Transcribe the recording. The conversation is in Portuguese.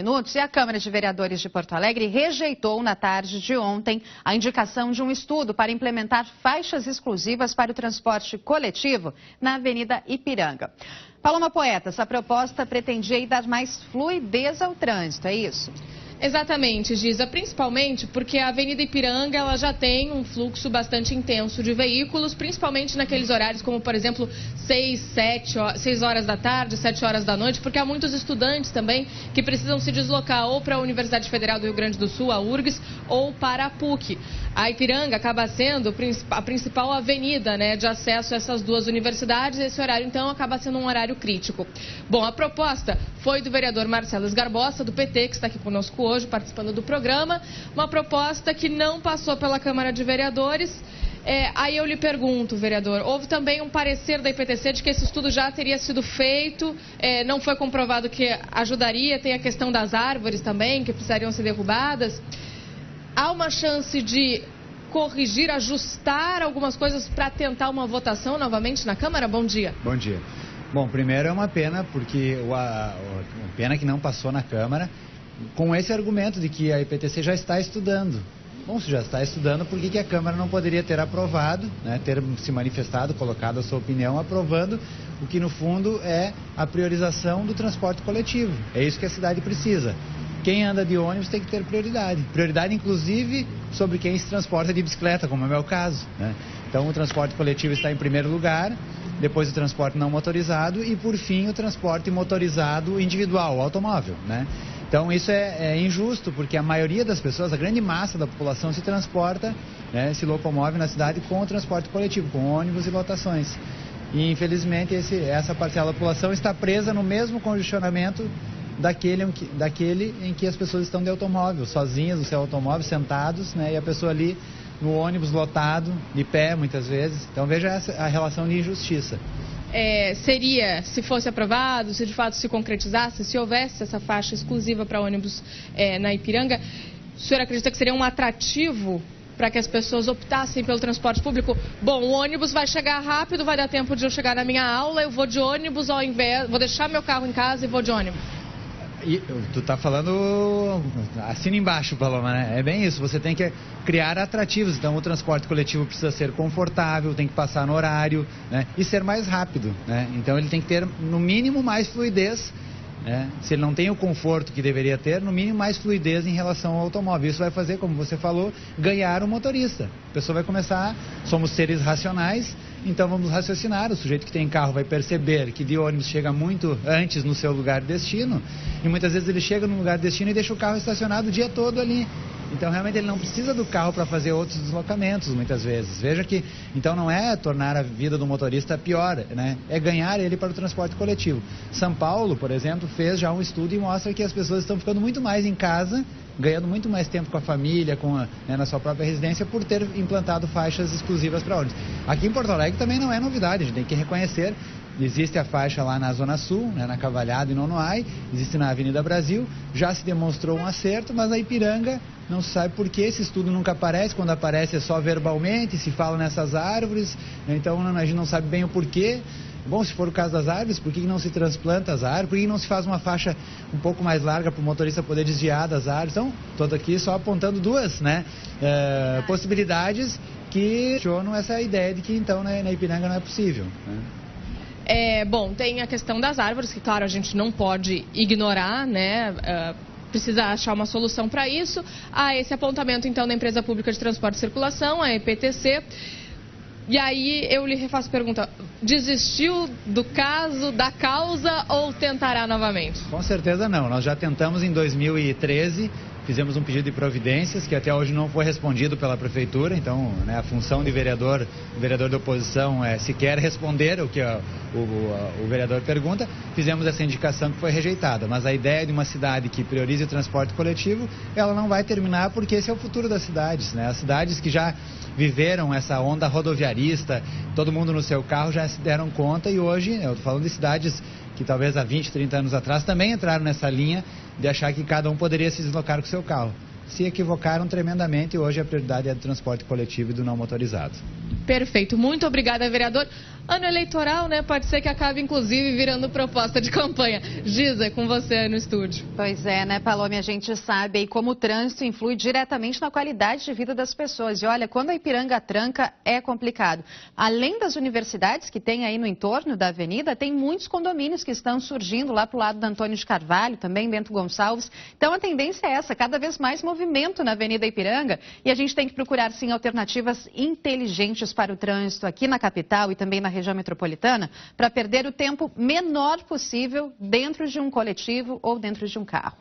minutos e a Câmara de Vereadores de Porto Alegre rejeitou na tarde de ontem a indicação de um estudo para implementar faixas exclusivas para o transporte coletivo na Avenida Ipiranga. Paloma Poeta, essa proposta pretendia dar mais fluidez ao trânsito, é isso? Exatamente, Giza, principalmente porque a Avenida Ipiranga ela já tem um fluxo bastante intenso de veículos, principalmente naqueles horários como, por exemplo, 6 horas da tarde, 7 horas da noite, porque há muitos estudantes também que precisam se deslocar ou para a Universidade Federal do Rio Grande do Sul, a URGS, ou para a PUC. A Ipiranga acaba sendo a principal avenida, né, de acesso a essas duas universidades, esse horário então acaba sendo um horário crítico. Bom, a proposta foi do vereador Marcelo Esgarbosa, do PT, que está aqui conosco hoje, participando do programa, uma proposta que não passou pela Câmara de Vereadores. Aí eu lhe pergunto, vereador, houve também um parecer da IPTC de que esse estudo já teria sido feito, não foi comprovado que ajudaria, tem a questão das árvores também, que precisariam ser derrubadas. Há uma chance de corrigir, ajustar algumas coisas para tentar uma votação novamente na Câmara? Bom dia. Bom dia. Bom, primeiro é uma pena, porque pena que não passou na Câmara, com esse argumento de que a IPTC já está estudando. Bom, se já está estudando, por que a Câmara não poderia ter aprovado, né, ter se manifestado, colocado a sua opinião, aprovando o que no fundo é a priorização do transporte coletivo. É isso que a cidade precisa. Quem anda de ônibus tem que ter prioridade. Prioridade, inclusive, sobre quem se transporta de bicicleta, como é o meu caso, né? Então, o transporte coletivo está em primeiro lugar, depois o transporte não motorizado e, por fim, o transporte motorizado individual, o automóvel, né? Então, isso é injusto, porque a maioria das pessoas, a grande massa da população se transporta, né, se locomove na cidade com o transporte coletivo, com ônibus e lotações. E, infelizmente, essa parcela da população está presa no mesmo congestionamento daquele em que as pessoas estão de automóvel, sozinhas no seu automóvel, sentados, né, e a pessoa ali no ônibus lotado, de pé muitas vezes. Então veja a relação de injustiça. Seria, se fosse aprovado, se de fato se concretizasse, se houvesse essa faixa exclusiva para ônibus na Ipiranga, o senhor acredita que seria um atrativo para que as pessoas optassem pelo transporte público? Bom, o ônibus vai chegar rápido, vai dar tempo de eu chegar na minha aula, eu vou de ônibus ao invés, vou deixar meu carro em casa e vou de ônibus. E tu tá falando, assina embaixo, Paloma, né? É bem isso, você tem que criar atrativos. Então o transporte coletivo precisa ser confortável, tem que passar no horário, né? E ser mais rápido, né? Então ele tem que ter no mínimo mais fluidez, né? Se ele não tem o conforto que deveria ter, no mínimo mais fluidez em relação ao automóvel. Isso vai fazer, como você falou, ganhar o motorista. A pessoa vai começar, somos seres racionais, então vamos raciocinar. O sujeito que tem carro vai perceber que de ônibus chega muito antes no seu lugar de destino, e muitas vezes ele chega no lugar de destino e deixa o carro estacionado o dia todo ali. Então realmente ele não precisa do carro para fazer outros deslocamentos muitas vezes. Veja que então não é tornar a vida do motorista pior, né? É ganhar ele para o transporte coletivo. São Paulo, por exemplo, fez já um estudo e mostra que as pessoas estão ficando muito mais em casa, ganhando muito mais tempo com a família, na sua própria residência, por ter implantado faixas exclusivas para ônibus. Aqui em Porto Alegre também não é novidade, a gente tem que reconhecer. Existe a faixa lá na Zona Sul, né, na Cavalhada e Nonoai, existe na Avenida Brasil, já se demonstrou um acerto, mas na Ipiranga não se sabe por que esse estudo nunca aparece, quando aparece é só verbalmente, se fala nessas árvores, então a gente não sabe bem o porquê. Bom, se for o caso das árvores, por que não se transplanta as árvores? Por que não se faz uma faixa um pouco mais larga para o motorista poder desviar das árvores? Então, estou aqui só apontando duas, né, possibilidades que questionam essa ideia de que então na Ipiranga não é possível, né? Bom, tem a questão das árvores, que claro, a gente não pode ignorar, né? Precisa achar uma solução para isso. Há esse apontamento, então, da Empresa Pública de Transporte e Circulação, a EPTC. E aí eu lhe refaço a pergunta, desistiu do caso, da causa, ou tentará novamente? Com certeza não, nós já tentamos em 2013, fizemos um pedido de providências que até hoje não foi respondido pela Prefeitura, então, né, a função de vereador, o vereador da oposição é sequer responder o que o vereador pergunta. Fizemos essa indicação que foi rejeitada, mas a ideia de uma cidade que priorize o transporte coletivo, ela não vai terminar, porque esse é o futuro das cidades, né? As cidades que já viveram essa onda rodoviarista, todo mundo no seu carro já se deram conta, e hoje, eu estou falando de cidades que talvez há 20, 30 anos atrás também entraram nessa linha de achar que cada um poderia se deslocar com o seu carro. Se equivocaram tremendamente, e hoje a prioridade é do transporte coletivo e do não motorizado. Perfeito. Muito obrigada, vereador. Ano eleitoral, né? Pode ser que acabe, inclusive, virando proposta de campanha. Giza, com você aí no estúdio. Pois é, né, Palome? A gente sabe aí como o trânsito influi diretamente na qualidade de vida das pessoas. E olha, quando a Ipiranga tranca, é complicado. Além das universidades que tem aí no entorno da avenida, tem muitos condomínios que estão surgindo lá pro lado da Antônio de Carvalho, também Bento Gonçalves. Então a tendência é essa, cada vez mais movimento na Avenida Ipiranga. E a gente tem que procurar, sim, alternativas inteligentes para o trânsito aqui na capital e também na região metropolitana, para perder o tempo menor possível dentro de um coletivo ou dentro de um carro.